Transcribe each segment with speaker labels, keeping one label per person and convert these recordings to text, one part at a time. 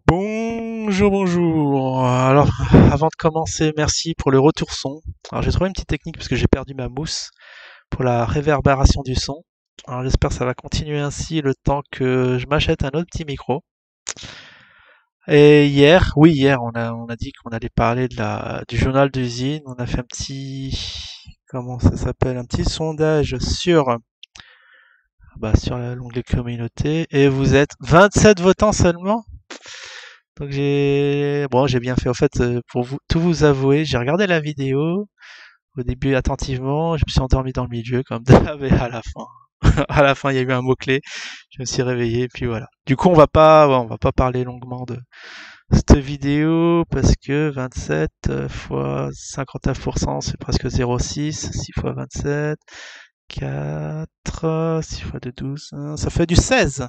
Speaker 1: Bonjour, bonjour. Alors, avant de commencer, merci pour le retour son. Alors, j'ai trouvé une petite technique parce que j'ai perdu ma mousse pour la réverbération du son. Alors, j'espère que ça va continuer ainsi le temps que je m'achète un autre petit micro. Et hier, oui, hier, on a dit qu'on allait parler du journal d'usine. On a fait un comment ça s'appelle, un petit sondage sur l'onglet communauté. Et vous êtes 27 votants seulement. Donc j'ai bien fait. En fait, pour tout vous avouer, j'ai regardé la vidéo au début attentivement, je me suis endormi dans le milieu comme d'hab et à la fin, à la fin il y a eu un mot clé, je me suis réveillé et puis voilà. Du coup on va pas parler longuement de cette vidéo parce que 27 fois 59% c'est presque 0,6, 6 fois 27, 4, 6 fois 2, 12, ça fait du 16.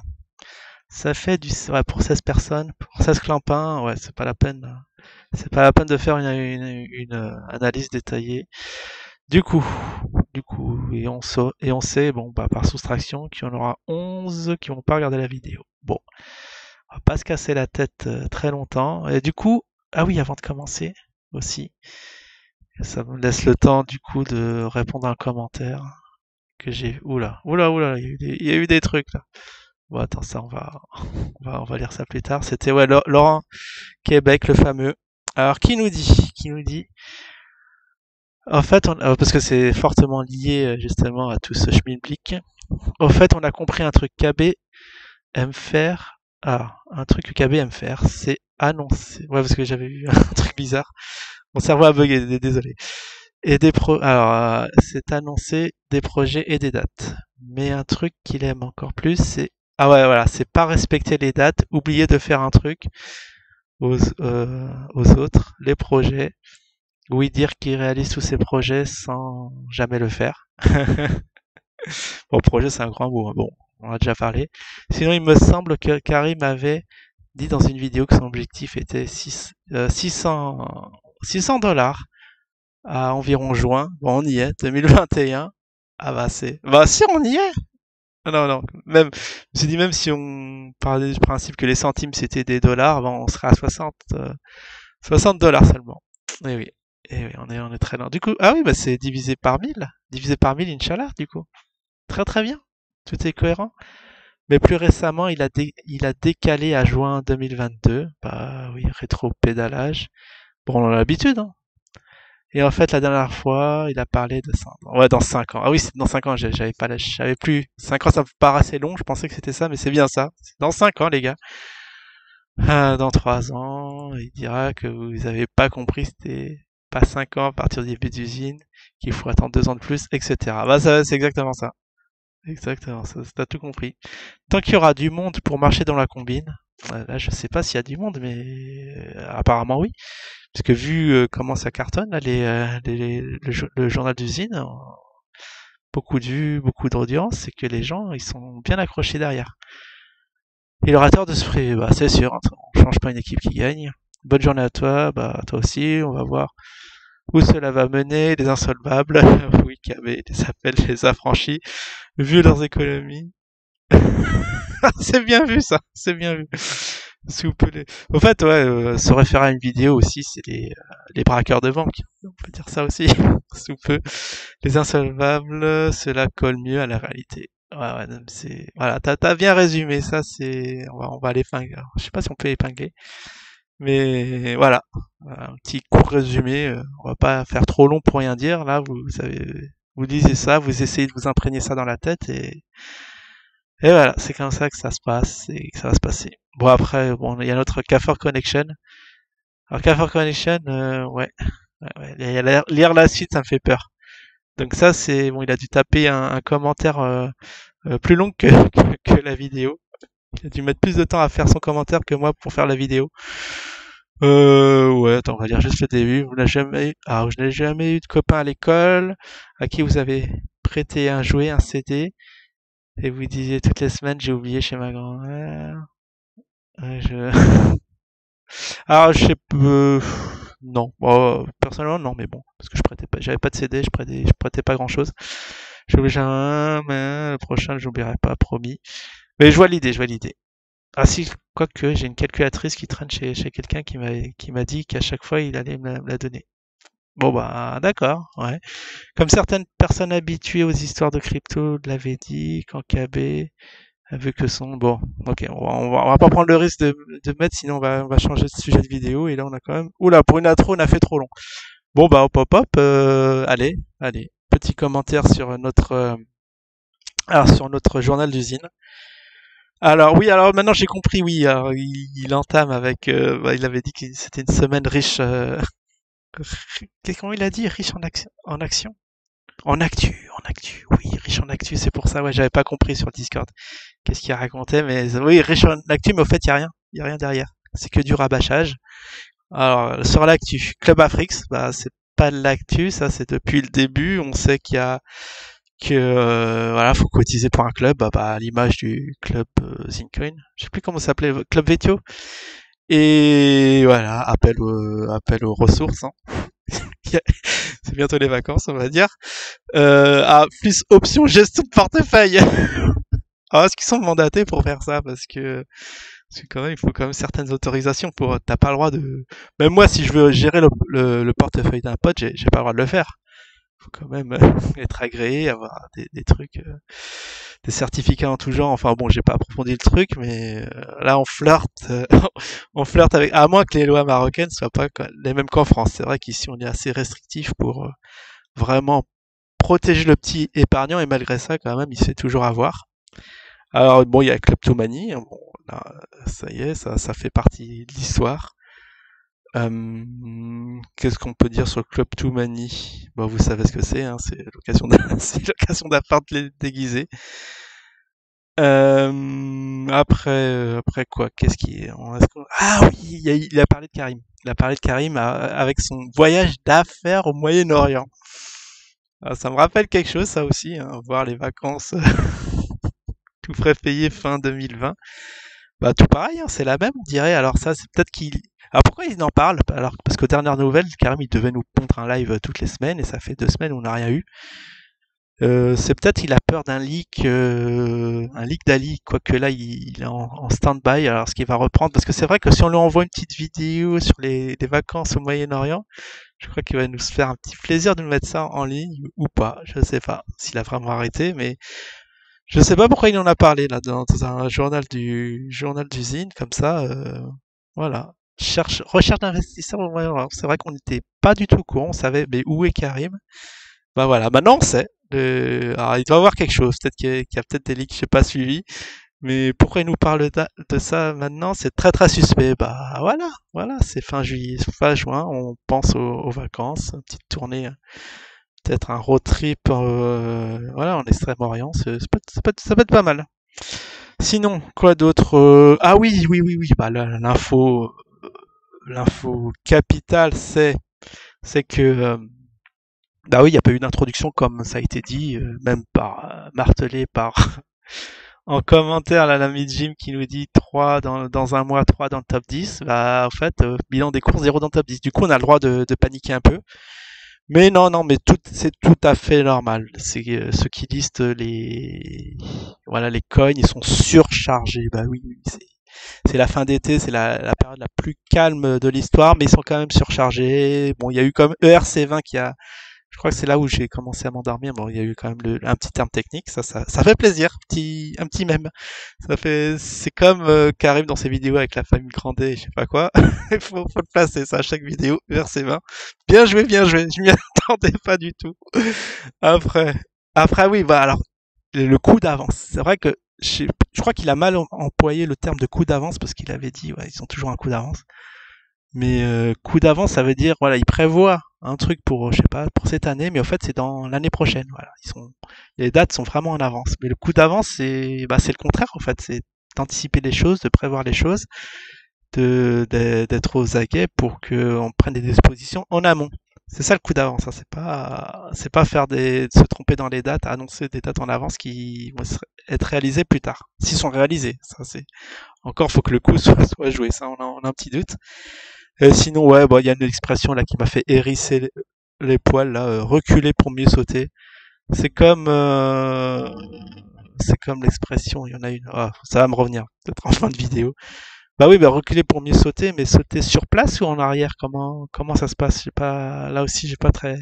Speaker 1: Ça fait ouais, pour 16 personnes, pour 16 clampins, ouais, c'est pas la peine. C'est pas la peine de faire une analyse détaillée. Du coup, et on sait, bon, bah, par soustraction, qu'il y en aura 11 qui vont pas regarder la vidéo. Bon, on va pas se casser la tête très longtemps. Et du coup, ah oui, avant de commencer aussi, ça me laisse le temps du coup de répondre à un commentaire que j'ai. Oula, il y a eu des trucs là. Bon, attends, ça, on va lire ça plus tard. C'était, ouais, Laurent Québec, le fameux. Alors, qui nous dit, en fait, parce que c'est fortement lié justement à tout ce schmilblick. Au fait, on a compris un truc KB aime faire. Ah, un truc que KB aime faire, c'est annoncer. Ouais, parce que j'avais vu un truc bizarre. Mon cerveau a bugué, désolé. Alors, c'est annoncer des projets et des dates. Mais un truc qu'il aime encore plus, c'est ah ouais, voilà, c'est pas respecter les dates, oublier de faire un truc aux autres, les projets. Oui, dire qu'il réalise tous ses projets sans jamais le faire. Bon, projet, c'est un grand mot, hein. Bon, on en a déjà parlé. Sinon, il me semble que Karim avait dit dans une vidéo que son objectif était 600 dollars à environ juin. Bon, on y est, 2021. Ah bah si, on y est. Non, même, je me suis dit même si on parlait du principe que les centimes c'était des dollars, bon, on serait à 60 dollars seulement. Et oui. Et oui, on est très loin. Du coup, ah oui, bah c'est divisé par 1000. Divisé par 1000, Inch'Allah, du coup. Très très bien. Tout est cohérent. Mais plus récemment, il a décalé à juin 2022. Bah oui, rétro-pédalage. Bon, on a l'habitude, hein. Et en fait, la dernière fois, il a parlé de ça. Ouais, dans 5 ans. Ah oui, c'est dans 5 ans, j'avais pas, j'avais plus. 5 ans, ça me paraît assez long, je pensais que c'était ça, mais c'est bien ça. C'est dans 5 ans, les gars. Dans 3 ans, il dira que vous avez pas compris, c'était pas 5 ans à partir du début d'usine, qu'il faut attendre 2 ans de plus, etc. Bah, ça, c'est exactement ça. Exactement, ça, t'as tout compris. Tant qu'il y aura du monde pour marcher dans la combine, là, je sais pas s'il y a du monde, mais apparemment oui. Parce que vu comment ça cartonne, là, le journal d'usine, beaucoup de vues, beaucoup d'audience, c'est que les gens, ils sont bien accrochés derrière. Il aura tort de se priver, bah c'est sûr, hein, on change pas une équipe qui gagne. Bonne journée à toi, bah toi aussi, on va voir où cela va mener, les insolvables, oui, KB les appelle les affranchis, vu leurs économies. C'est bien vu ça, c'est bien vu. Si vous pouvez Au fait, ouais, se référer à une vidéo aussi, c'est les braqueurs de banque. On peut dire ça aussi, sous peu. Les insolvables, cela colle mieux à la réalité. Ouais, non, voilà, t'as bien résumé ça, on va l'épingler. Alors, je sais pas si on peut épingler, mais voilà. Voilà, un petit court résumé, on va pas faire trop long pour rien dire. Là, vous savez, vous lisez ça, vous essayez de vous imprégner ça dans la tête et voilà, c'est comme ça que ça se passe et que ça va se passer. Bon après, bon, il y a notre Cafor Connection. Alors Cafor Connection, ouais, lire la suite, ça me fait peur. Donc ça, c'est bon, il a dû taper un commentaire plus long que la vidéo. Il a dû mettre plus de temps à faire son commentaire que moi pour faire la vidéo. Ouais, attends, on va lire juste le début. Vous n'avez jamais eu... Alors, je n'ai jamais eu de copain à l'école à qui vous avez prêté un jouet, un CD, et vous disiez toutes les semaines, j'ai oublié chez ma grand-mère. Je... Alors, je sais peu... Non, bon, personnellement, non, mais bon, parce que j'avais pas de CD, je prêtais pas grand-chose. J'ai oublié un, mais le prochain, je n'oublierai pas, promis. Mais je vois l'idée, je vois l'idée. Ah si, quoique, j'ai une calculatrice qui traîne chez quelqu'un qui m'a dit qu'à chaque fois, il allait me la donner. Bon bah d'accord, ouais. Comme certaines personnes habituées aux histoires de crypto l'avaient dit, quand KB a vu que son... Bon, ok, on va pas prendre le risque de mettre, sinon on va changer de sujet de vidéo, et là on a quand même... Oula, pour une intro, on a fait trop long. Bon bah hop hop hop, allez. Petit commentaire sur sur notre journal d'usine. Alors oui, alors maintenant j'ai compris, oui, alors, il entame avec... il avait dit que c'était une semaine riche... comment il a dit? Riche en action? En actu, oui, riche en actu, c'est pour ça, ouais, j'avais pas compris sur Discord. Qu'est-ce qu'il racontait, mais oui, riche en actu, mais au fait, il y a rien derrière. C'est que du rabâchage. Alors, sur l'actu, Club Afrique, bah, c'est pas de l'actu, ça, c'est depuis le début. On sait voilà, faut cotiser pour un club, bah, à l'image du club Zincoin. Je sais plus comment ça s'appelait, Club Vetio. Et voilà, appel aux ressources, hein. C'est bientôt les vacances, on va dire. Plus option gestion de portefeuille. Alors, est-ce qu'ils sont mandatés pour faire ça? Parce que quand même, il faut quand même certaines autorisations pour. T'as pas le droit de. Même moi, si je veux gérer le portefeuille d'un pote, j'ai pas le droit de le faire. Il faut quand même être agréé, avoir des trucs, des certificats en tout genre. Enfin bon, j'ai pas approfondi le truc, mais là, on flirte, on flirte avec. À moins que les lois marocaines soient pas les mêmes qu'en France. C'est vrai qu'ici, on est assez restrictif pour vraiment protéger le petit épargnant, et malgré ça, quand même, il se fait toujours avoir. Alors bon, il y a Kleptomanie, hein, bon, là, ça y est, ça fait partie de l'histoire. Qu'est-ce qu'on peut dire sur Kleptomanie? Bon, vous savez ce que c'est, hein, c'est c'est l'occasion d'appart déguisé. Après quoi? Qu'est-ce qui est... Ah oui, il a parlé de Karim. Il a parlé de Karim avec son voyage d'affaires au Moyen-Orient. Ah, ça me rappelle quelque chose, ça aussi, hein, voir les vacances tout frais payé fin 2020. Bah tout pareil, hein, c'est la même, on dirait. Alors ça, c'est peut-être qu'il... Alors pourquoi il en parle? Alors parce qu'aux dernières nouvelles, Karim, il devait nous pondre un live toutes les semaines, et ça fait 2 semaines où on n'a rien eu. C'est peut-être il a peur un leak d'Ali, quoique là il est en stand-by. Alors ce qu'il va reprendre, parce que c'est vrai que si on lui envoie une petite vidéo sur les vacances au Moyen-Orient, je crois qu'il va nous faire un petit plaisir de nous mettre ça en ligne ou pas. Je sais pas s'il a vraiment arrêté, mais je sais pas pourquoi il en a parlé là dans un journal d'usine comme ça. Voilà. Recherche d'investisseurs au Moyen-Orient. C'est vrai qu'on n'était pas du tout au courant. On savait, mais où est Karim? Bah voilà, maintenant on sait. Alors il doit y avoir quelque chose. Peut-être qu'il y a peut-être des leaks que j'ai pas suivis. Mais pourquoi il nous parle de ça maintenant? C'est très très suspect. Bah voilà, c'est fin juillet, fin juin. On pense aux vacances, une petite tournée, peut-être un road trip, voilà, en Extrême-Orient. Ça peut être pas mal. Sinon, quoi d'autre? Ah oui. Bah l'info capitale, c'est que bah oui, il n'y a pas eu d'introduction comme ça a été dit, même martelé par en commentaire là, l'ami Jim qui nous dit 3 dans un mois, 3 dans le top 10. Bah en fait, bilan des courses 0 dans le top 10. Du coup, on a le droit de paniquer un peu. Mais non, mais c'est tout à fait normal. C'est ceux qui listent voilà, les coins, ils sont surchargés. Bah oui, c'est la fin d'été, c'est la période la plus calme de l'histoire, mais ils sont quand même surchargés. Bon, il y a eu comme ERC20 je crois que c'est là où j'ai commencé à m'endormir. Bon, il y a eu quand même un petit terme technique, ça fait plaisir, un petit mème. C'est comme Karim dans ses vidéos avec la famille Grandet, je sais pas quoi. Faut le placer ça à chaque vidéo, verset 20. Bien joué, je m'y attendais pas du tout. Après, après oui, bah alors, le coup d'avance. C'est vrai que je crois qu'il a mal employé le terme de coup d'avance parce qu'il avait dit, ouais, ils ont toujours un coup d'avance. Mais coup d'avance, ça veut dire, voilà, ils prévoient un truc pour, je sais pas, pour cette année, mais en fait, c'est dans l'année prochaine. Voilà, les dates sont vraiment en avance. Mais le coup d'avance, c'est le contraire, en fait. C'est d'anticiper les choses, de prévoir les choses, d'être aux aguets pour qu'on prenne des dispositions en amont. C'est ça le coup d'avance, hein. C'est pas se tromper dans les dates, annoncer des dates en avance qui vont être réalisées plus tard. S'ils sont réalisés, ça c'est encore, faut que le coup soit joué. Ça, on a un petit doute. Sinon, ouais, bon, il y a une expression là qui m'a fait hérisser les poils là, reculer pour mieux sauter. C'est comme c'est comme l'expression, il y en a une. Ah, ça va me revenir, peut-être en fin de vidéo. Bah oui, bah reculer pour mieux sauter, mais sauter sur place ou en arrière, comment ça se passe? J'ai pas, là aussi, j'ai pas très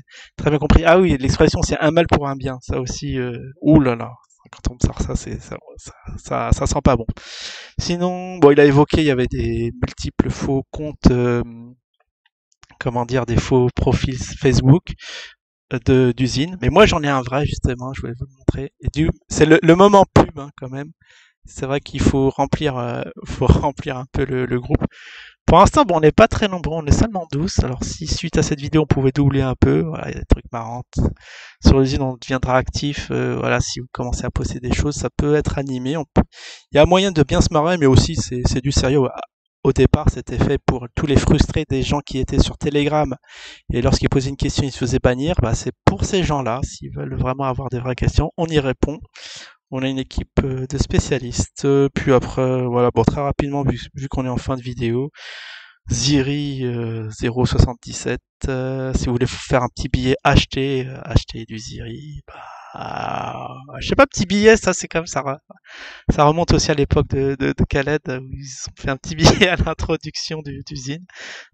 Speaker 1: bien compris. Ah oui, l'expression c'est un mal pour un bien. Ça aussi, ouh là là. Quand on me sort ça, ça sent pas bon. Sinon, bon, il a évoqué, il y avait des multiples faux comptes, comment dire, des faux profils Facebook d'usine. Mais moi, j'en ai un vrai, justement, je voulais vous le montrer. C'est le moment pub, hein, quand même. C'est vrai qu'il faut remplir un peu le groupe. Pour l'instant, bon, on n'est pas très nombreux, on est seulement 12. Alors, si suite à cette vidéo, on pouvait doubler un peu, voilà, il y a des trucs marrants. Sur l'usine, on deviendra actif. Voilà, si vous commencez à poster des choses, ça peut être animé. Il y a moyen de bien se marrer, mais aussi, c'est du sérieux. Au départ, c'était fait pour tous les frustrés des gens qui étaient sur Telegram. Et lorsqu'ils posaient une question, ils se faisaient bannir. Bah, c'est pour ces gens-là. S'ils veulent vraiment avoir des vraies questions, on y répond. On a une équipe de spécialistes. Puis après, voilà, bon, très rapidement, vu qu'on est en fin de vidéo, Ziri 0,77. Si vous voulez faire un petit billet, achetez du Ziri. Bah, je sais pas, petit billet, ça c'est comme ça. Ça remonte aussi à l'époque de Khaled, où ils ont fait un petit billet à l'introduction d'usine.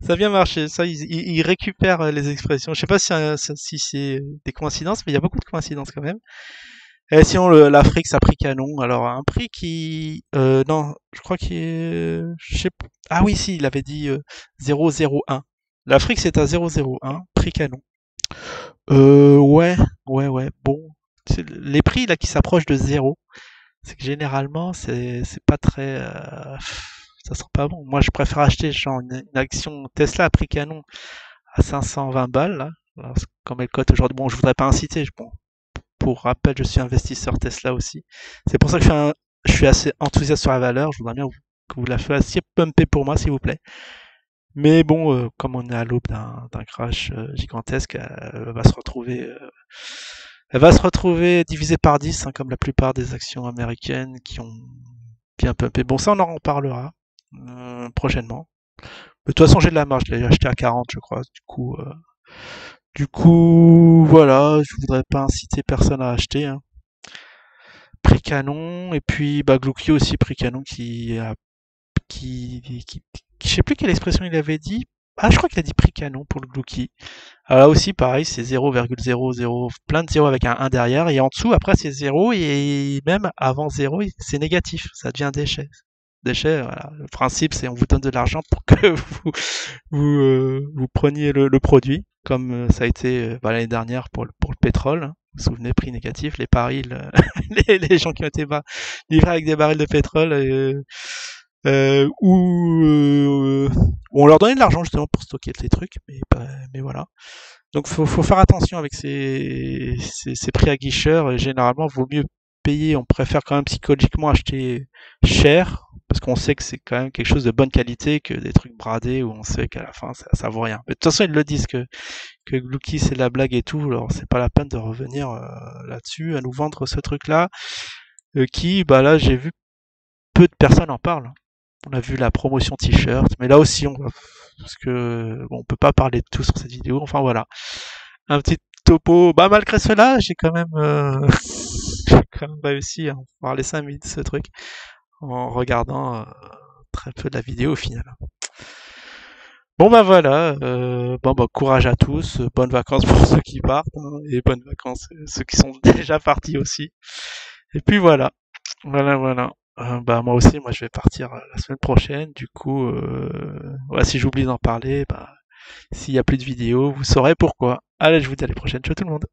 Speaker 1: Ça a bien marché. Ça, ils récupèrent les expressions. Je sais pas si c'est des coïncidences, mais il y a beaucoup de coïncidences quand même. Et sinon, l'Afrique, ça a pris canon. Alors, un prix qui... non, je crois qu'il est... Je sais pas. Ah oui, si, il avait dit 0,01. L'Afrique, c'est à 0,01, prix canon. Ouais, ouais. Bon, les prix là qui s'approchent de zéro, c'est que généralement, c'est pas très... ça sent pas bon. Moi, je préfère acheter genre une action Tesla à prix canon à 520 balles, là. Alors, comme elle cote aujourd'hui. Bon, je voudrais pas inciter, bon, pour rappel, je suis investisseur Tesla aussi. C'est pour ça que je suis assez enthousiaste sur la valeur. Je voudrais bien que vous la fassiez pumper pour moi, s'il vous plaît. Mais bon, comme on est à l'aube d'un crash gigantesque, elle va se retrouver divisée par 10, hein, comme la plupart des actions américaines qui ont bien pumpé. Bon, ça, on en reparlera prochainement. De toute façon, j'ai de la marge. Je l'ai acheté à 40, je crois. Du coup, voilà, je voudrais pas inciter personne à acheter, hein. Prix canon, et puis bah, Glucky aussi, prix canon, je sais plus quelle expression il avait dit. Ah, je crois qu'il a dit prix canon pour le Glucky. Alors là aussi, pareil, c'est 0,00, plein de zéros avec un 1 derrière, et en dessous, après, c'est 0, et même avant 0, c'est négatif, ça devient déchet. Déchet, voilà. Le principe, c'est on vous donne de l'argent pour que vous preniez le produit, comme ça a été l'année dernière pour le pétrole, hein. Vous vous souvenez, prix négatif, les barils, les gens qui ont été livrés avec des barils de pétrole, où on leur donnait de l'argent justement pour stocker les trucs, mais voilà. Donc faut faire attention avec ces prix à guicheurs, et généralement, vaut mieux payer, on préfère quand même psychologiquement acheter cher, parce qu'on sait que c'est quand même quelque chose de bonne qualité, que des trucs bradés où on sait qu'à la fin ça vaut rien. Mais de toute façon, ils le disent que Glucky c'est la blague et tout, alors c'est pas la peine de revenir là-dessus, à nous vendre ce truc-là, qui, bah là, j'ai vu peu de personnes en parlent. On a vu la promotion t-shirt, mais là aussi, parce que bon, on peut pas parler de tout sur cette vidéo. Enfin voilà, un petit topo. Bah malgré cela, j'ai quand même, j'ai quand même réussi à en parler 5 minutes de ce truc en regardant très peu de la vidéo au final. Bon bah voilà, bon bah courage à tous, bonnes vacances pour ceux qui partent, hein, et bonnes vacances ceux qui sont déjà partis aussi. Et puis voilà. Bah moi aussi, moi je vais partir la semaine prochaine. Du coup, ouais, si j'oublie d'en parler, bah s'il y a plus de vidéos, vous saurez pourquoi. Allez, je vous dis à la prochaine. Ciao tout le monde.